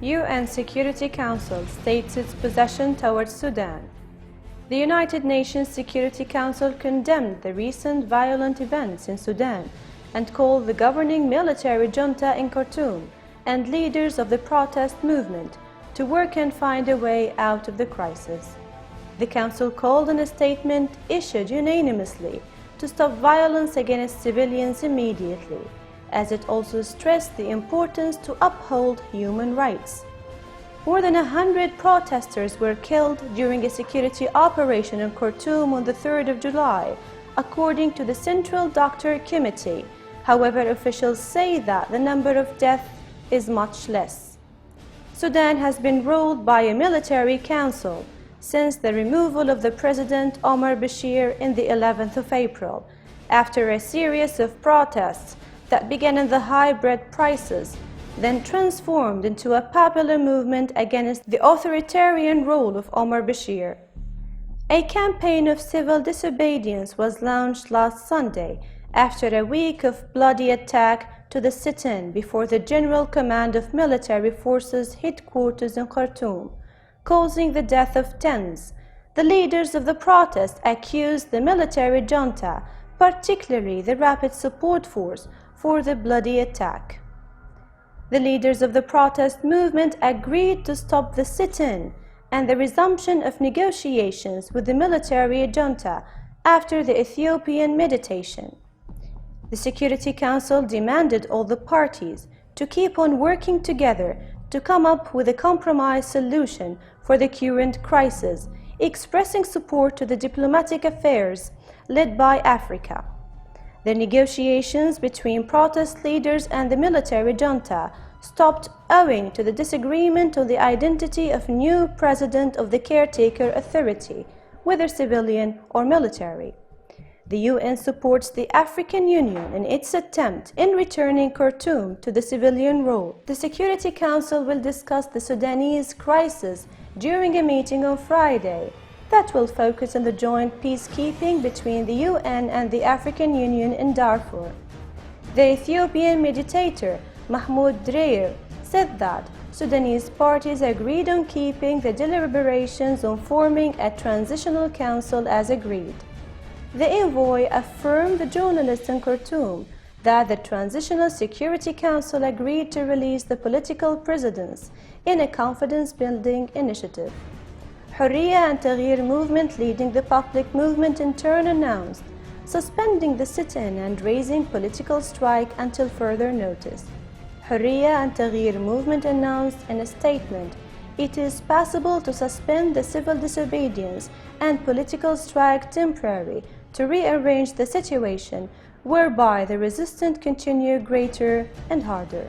UN Security Council states its position towards Sudan. The United Nations Security Council condemned the recent violent events in Sudan and called the governing military junta in Khartoum and leaders of the protest movement to work and find a way out of the crisis. The Council called in a statement issued unanimously to stop violence against civilians immediately, as it also stressed the importance to uphold human rights. More than 100 protesters were killed during a security operation in Khartoum on the 3rd of July, according to the Central Doctor Committee. However, officials say that the number of deaths is much less. Sudan has been ruled by a military council since the removal of the President Omar Bashir in the 11th of April, after a series of protests that began in the high bread prices, then transformed into a popular movement against the authoritarian rule of Omar Bashir. A campaign of civil disobedience was launched last Sunday after a week of bloody attack to the sit-in before the General Command of Military Forces headquarters in Khartoum, causing the death of tens. The leaders of the protest accused the military junta, particularly the Rapid Support Force, for the bloody attack. The leaders of the protest movement agreed to stop the sit-in and the resumption of negotiations with the military junta after the Ethiopian mediation. The Security Council demanded all the parties to keep on working together to come up with a compromise solution for the current crisis, expressing support to the diplomatic affairs led by Africa. The negotiations between protest leaders and the military junta stopped owing to the disagreement on the identity of new president of the caretaker authority, whether civilian or military. The UN supports the African Union in its attempt in returning Khartoum to the civilian role. The Security Council will discuss the Sudanese crisis during a meeting on Friday that will focus on the joint peacekeeping between the UN and the African Union in Darfur. The Ethiopian mediator Mahmoud Dreyer said that Sudanese parties agreed on keeping the deliberations on forming a transitional council as agreed. The envoy affirmed the journalists in Khartoum that the Transitional Security Council agreed to release the political prisoners in a confidence-building initiative. Hurriya and Taghyir movement, leading the public movement, in turn announced suspending the sit-in and raising political strike until further notice. Hurriya and Taghyir movement announced in a statement, it is possible to suspend the civil disobedience and political strike temporarily to rearrange the situation whereby the resistance continue greater and harder.